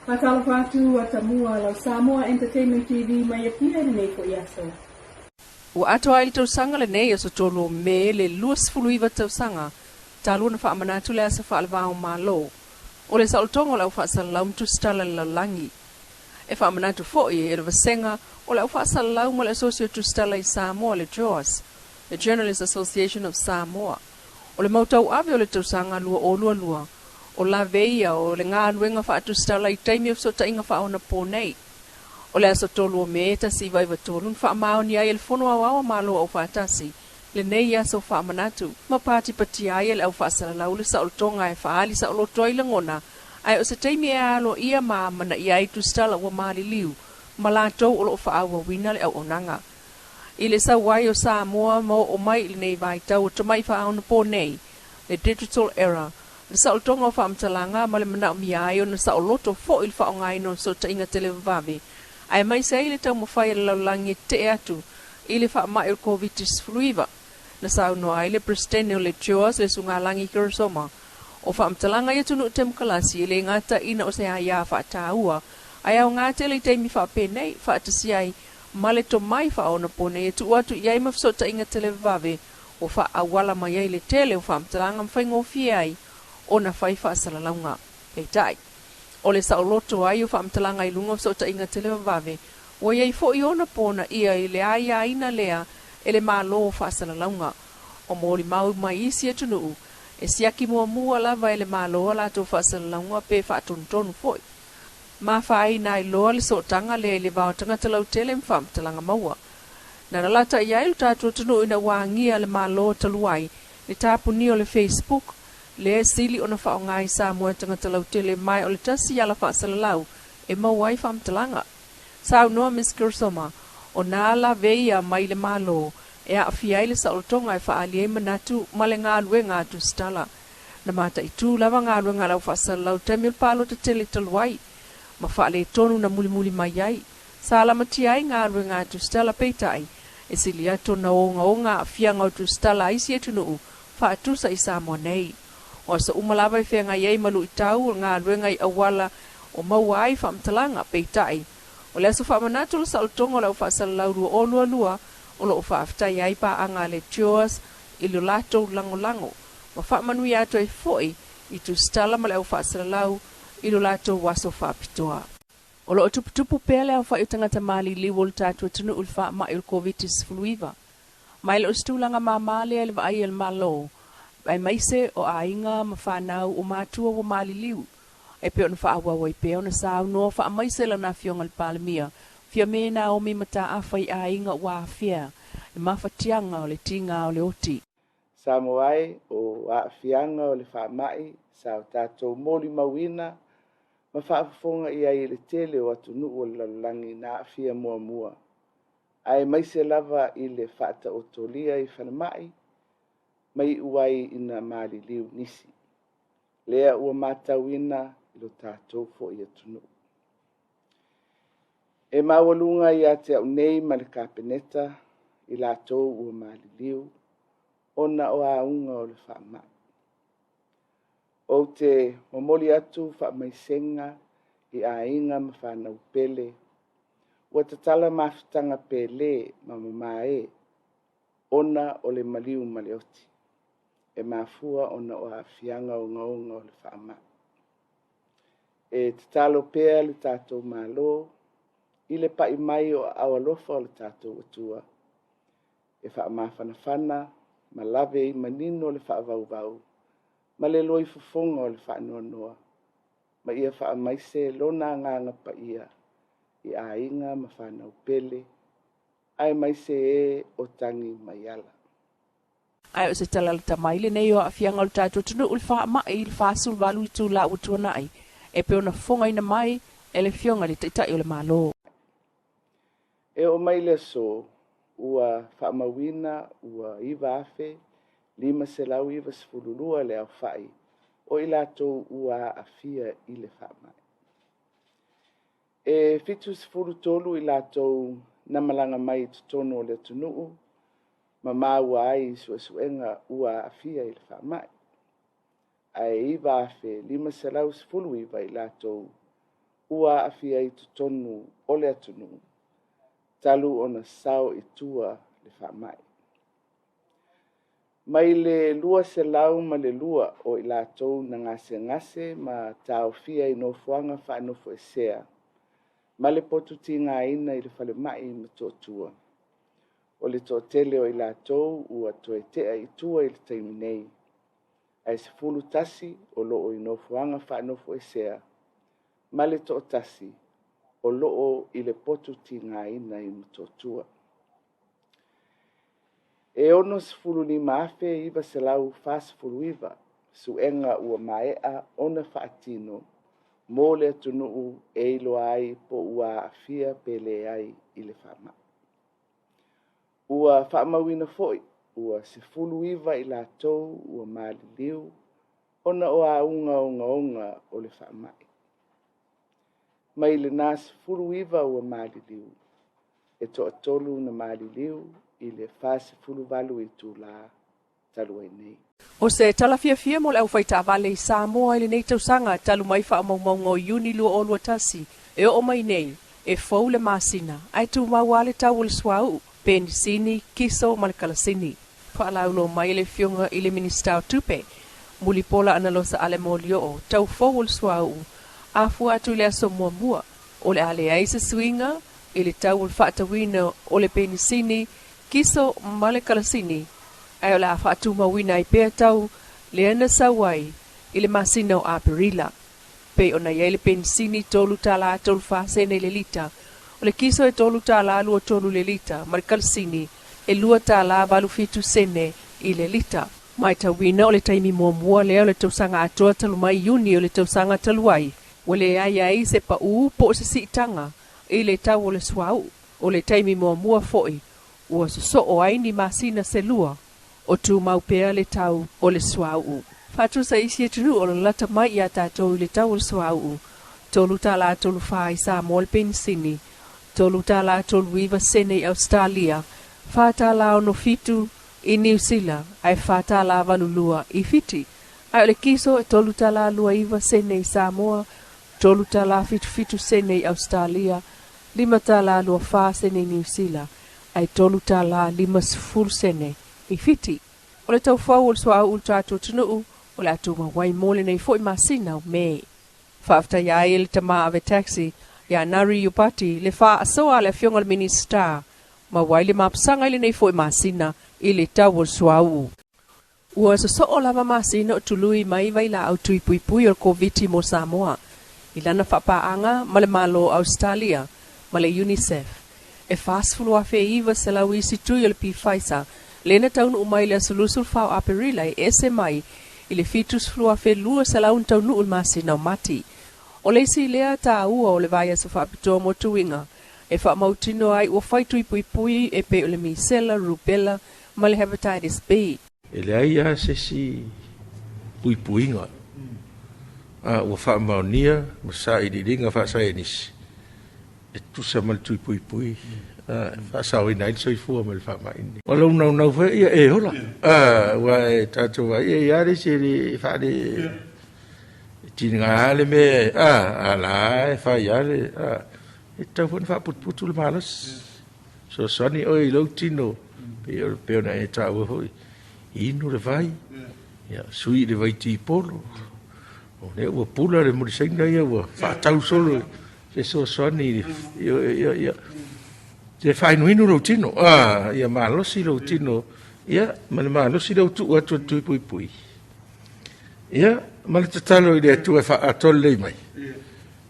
Patala whātu atamua lau Samoa Entertainment TV mai apia nei ko iaso. Ua atoa ili tausanga le nei aso tolo me le luas fuluiva tausanga, talua na whaamanatu le asa whaalawao malo, o le saultongo lau whaasala mtu stala le laulangi. E whaamanatu fo'i e vasenga o lau whaasala mo le asosio tu stala I Samoa le JOAS, the Journalist Association of Samoa. O le mautau ave o le tausanga lua o lua, o la veia o le ngā luenga whaatu stala I taimi of sota inga whaona po nei. O le aso tolu o meeta si vai vatolun wha mao ni ai el fono awawa malo au whaatasi, le nei aso wha manatu, ma pāti pati ai el au whaasala laule sa oltonga e whaali sa olo toila ngona, ai o se taimi e alo ia maa mana I ai tu stala wa maali liu, ma la tau o lo whaawa wina le au onanga. I le sa wai o Samoa mo o mai le nei vai tau o tamai whaona po nei, le digital era, le sa oltonga o whaamtalanga ma le mana o miai o na sa oloto fo il whaongai no so ta inga televavi, ai mai se ile tau mawhai le laulangi te atu, ile wha mai o COVID-19 fluiva. Na sa no ai le prestene o le JOAS le sunga langi kirasoma. O wha amtalanga ia tunu tem kalasi ile ngata ina o se aia wha taua. Ai au ngata le teimi wha penei, wha atasi ai, male to mai wha ona pone e tu atu iai mafsota inga televave, o wha awala mai ai le tele o wha amtalanga mwhai ngofi ai, o na whai wha asalaunga. Hei tai. O le sauloto ai o whaamtalanga I lunga so ta inga telewa vave, o iei fo I ona pona ia I le aia ina lea e le malo o whaasala launga. O mōli mau mai isi e tunuu, e siaki mua lava e le malo ala to whaasala launga pe whaatontonu foi. Ma whai nai loa le sotanga le le vaotanga talau tele mwhaamtalanga maua. Nana lata iai utatua tunuu ina wangia le malo taluai, le tapuni o le Facebook, le sili ona whaongai Samoa tangata lau tele mai o le tasi ala whaasalalau e mauai whaamtalanga. Sau noa Miss Kirsoma, o nā la veia mai le malo e a awhiai le saolotonga e whaali e manatu ma le ngā lue ngā tu stala. Na mata I tū lava ngā lue ngā lau whaasalalau temil palo te tele taluai, ma whaale tonu na muli mai ai. Sa la mati ai ngā lue ngā tu stala peitai, e sili ato na o ngā awhianga o tu stala isi e tunuu, whaatusa I Samoa nei. O sa umalava I whenga iei malu I tau o ngā ruenga I awala o maua ai whaamtalanga peitai. O le aso whaamanatu le saolotonga lau whaasalaurua o lua o lo whaaftai ai pa anga le JOAS I lo lato lango. Ma whaamanui ato I foi I tu stala ma le au whaasalalau I lo lato waso whaapitoa. O lo tupu pēr le au whaitangata mali liwo le tātua tunu ul wha mai ul COVID-19 fluiva. Mai le ustulanga mamale le vai el malo. Ai maise o ainga ma whanau o mātua o maliliu. E peo na whaawa wai peo na sao no wha maise la na fionga le palamia. Fia mena o mi mata awhai ainga wa fia. E mawhatianga o le tinga o le oti. Samoai o fianga o le whaamai, sao tātou mōli mawina, ma whaafonga I ai le tele o atu nuu o le lalangi na fia mua. Ai maise lava I le whaata o tolia I whanamai, mai uai ina mali liu nisi. Lea ua matawina ilo tātou fo I atunu. E mawalunga I ate au nei ma le kapeneta I lātou ua mali liu, ona o aunga o le whaamai. O te momoli atu whaamaisenga I ainga ma whanau pele, ua tatala mawhitanga pele ma mamae, ona o le maliu ma le oti. E mafua ona o awhianga o ngaunga o le whaama. E te talo pēr le tātou malo, I le pai mai o awalofa o le tātou atua. E whaama whanawhana, ma lave I manino o le whaavauvau, ma le loi fufonga o le whaanoanoa, ma ia whaamaise lona nganga pa ia, I ainga ma whanau pele, ai maise e o tangi maiala. Ai o se talala tamaile nei o awhianga o tātou tunu ul wha mai il whaasul walu I tū la utua nai. E peo na whonga ina mai e le whionga le taitai o le malo. E o mai le so, ua whaamawina, ua iwa afe, 5 selau iwa sifurulua le au whai, o I latou ua afia I le whaamai. E fitu sifuru tolu I latou na malanga mai tutono o le tunuu, ma maua ai suenga ua afia I le whaamai. Ai iwa afe 5 selau sifuru iwa I latou ua afia I tutonu o le atunu, talu ona sao I tua le whaamai. Mai le lua se lau ma le lua o I lātou na ngase ma tau fia I no fuanga wha no fu esea, ma le potu ti ngā ina I le whale mai ma tō tua. O le tō tele o I lātou ua toe tea I tua I le taimi nei, ai se fulu tasi o loo I no fuanga wha no fu esea, ma le tō tasi o loo I le potu ti ngā ina I ma tō tua. E ono se fulu ni maafe iwa se lau fas fulu iwa, su enga ua maea ona whaatino, mō le atunuu e ilo ai po ua afia pele ai I le whama. Ua whaamawina foi, ua se fulu iwa I lātou ua maliliu, ona o a onga o le whaamai. Mai le nā se fulu iwa ua maliliu, e to atolu na maliliu, I le fase fulu walu I tū la talu ai nei. O se talafia mo le au faita vale I Samoa I le nei tausanga talu mai wha maunga o Iuni lua o lua tasi. E o mai nei, e fau le masina, ai tu mawale tau le swau, penisini, kiso, malakalasini. Wha laulo mai le fionga I le ministau tupe, mulipola analosa ale molio o, tau fau le swau, afu atu le aso mua, o le ale aise swinga, I le tau le whaatawina o le penisini, kiso malakalasini, ai o la whaatu mawina I pea tau, le ana sawai, I le masina o aperila. Pe ona ia le pensini tolu tala tolu fa Sene le lita, o le kiso e tolu tala lua tolu le lita, malakalasini, e lua tala valu fitu Sene I le lita. Mai tawina o le taimi mua lea o le tausanga atoa talu mai Iuni o le tausanga taluai, o le ai se pa po se siitanga, I le tau o le swau, o le taimi mua foi, ua so o ai ni masina se lua, o tu maupea le tau o le swau. Fatu sa isi e tunu o le lata mai I a tātou I le tau o le swau, tolu tala tolu wha I Samoa le pensini, tolu tala tolu iwa Sene I Australia, whatala ono fitu I New Zealand, ai whatala vanulua I fiti, ai o le kiso e tolu tala lua iwa Sene I Samoa, tolu tala fitu Sene I Australia, lima tala lua wha Sene I New Zealand, ai tolu tala lima sifuru Sene I fiti. O le tau whau o le swau ulu tātou tunuu, o le atu mawai mole nei fo I masina o me. Whaafta ia e le tama ave taxi, ia nari upati, le wha asoa le fionga le minister, mawai le mapsanga ile nei fo I masina, I le tau o le swau. Ua so o lava masina o tului mai vai la au tui pui o le COVID mo Samoa. I lana whapaanga ma le malo Australia, ma le UNICEF. E whaasfulu a fe iwa se lau isi tui o le Pfizer, lena taunu umai le asulusul whao aperila I ese mai, I le fitus flua fe lua se lau taunu ul masina o mati. O le isi lea ta ua o le vaya sa whaapitoa mo tuinga, e wha mautino ai ua whaitui pui e pe o le misela, rubella, ma le hepatitis B. E le ai a se si puinga. Ua wha maunia, ma sa I ringa wha sa enisi. E tu sa mal tui pui. Fa sa o ina so I fua mal fa mai ni. Wala nau fa ia e hola. Wa e tato wa ia re se ri fa de tinga ale me ala fa ia le e ta fon fa putul malas. So soni o I lo tino pe na e ta wo hoi. Inu le vai. Ya sui le vai ti polo. O le o pula le mo senga ia wa fa tau solo. Se so soni ia te fai nuinu lo tino, ia malosi lo tino, ia malosi lo tu atu pui. Ia malatalo I le atu e fa atole mai.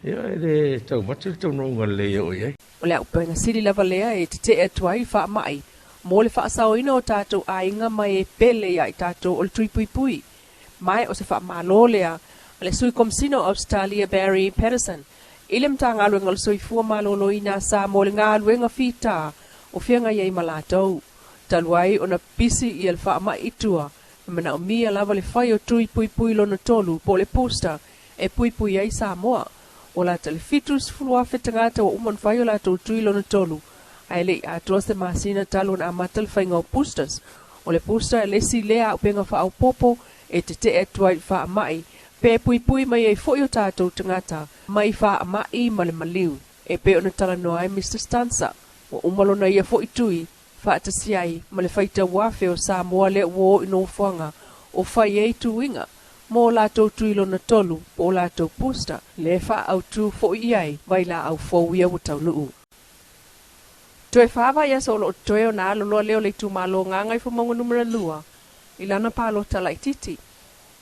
Ia le tau matu tau nonga le o ia. O le au penga siri lava lea e te atuai wha mai, mo le wha sao ina o tātou a inga mai e pele ia I tātou o le tui pui. Mai o se wha malo lea, le sui komsino Australia Barry Patterson, Ile mtanga aluenga le soifua malolo ina sa mo le ngā aluenga fita o whianga iei malatou. Taluai o na pisi I al wha ma itua, mana o mia lava le whai o tui pui lona tolu po le posta e pui ai Samoa. O la tale fitus fulua whetangata o uman whai o la tui lona tolu. Ai le atua se masina talu na amatal whainga o postas. O le posta e lesi lea o penga wha au popo e te atua I wha mai. Pe pui mai e fo o tātou tangata. mai fa mai male maliu e pe ona tala no ai Mr. Stanza o umalo na ia fo itui fa tasiai male faita wafe o Samoa le wo ino fanga o fai ei tuinga mo la to tuilo na tolu o la to posta le fa au tu fo iai vai la au fo ia o taunu toe fava ia solo toe na lo leo le tu malo nganga i fo mongo numero 2 ilana palo tala ititi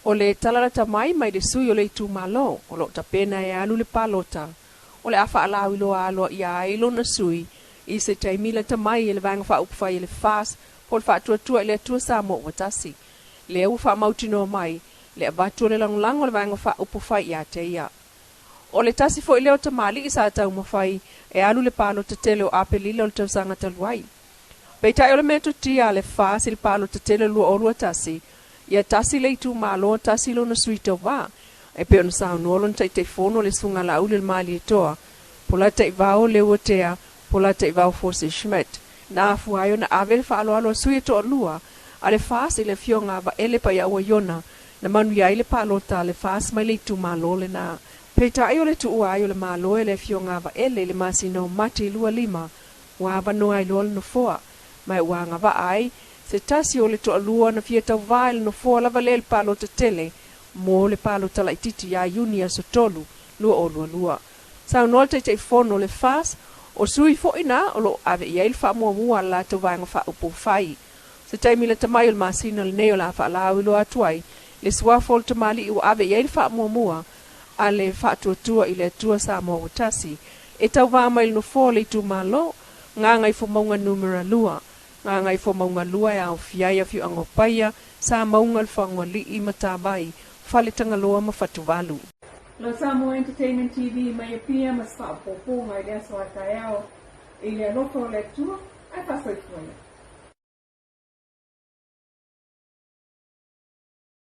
o le tala ta mai le sui o le tu malo o lo tapena e alu le palota o le afa ala ilo alo ia ilo na sui i se taimila ta mai le vanga fa upfa le fas pol fa tu le tu Samoa watasi le u fa mautino mai le batu le lang le vanga fa upfa ia te ia o le tasi fo ile o ta mali i sa ta umafai e alu le palota tele o apelila o te sanga talwai peita o le meto tia le fas il palota tele lu o lu tasi ia tasi le tu malo tasi lo na suito va e pe on sa no lon te fono le sunga la ule mali toa pola te va o le wotea pola te va fo se schmet na fu ayo na avel fa alo suito lua ale fas ile fionga va ele pa ya yona na manu ya ile palota le fas mai le tu malo le na peita ayo le tu ayo le malo ele fionga va ele le masino mati lua lima wa va no ai lol no foa mai wa nga va ai se tasi o le to alua na fieta vaile no fo lava le palo te tele mo le palo tala ititi ya yunia so tolu lua o lua sa no te fono le fas o sui fo ina o lo ave ia il fa mo la to vanga fa upo fai se taimi le tamai il masina le neo la fa la lo atuai le swa fol to mali o ave ia il fa mo ale fa tua ile tua sa mo tasi e tau va mai no fo le tu malo nganga i fo monga numero lua nga ngai fo maunga lua ya o fiaia fiu angopaia sa maunga le whangoa li i matabai fale tanga loa ma fatuwalu. Lo Samoa Entertainment TV mai pia mas wha popo ngai lea soa taeao i lea loko le tua ai wha soifua.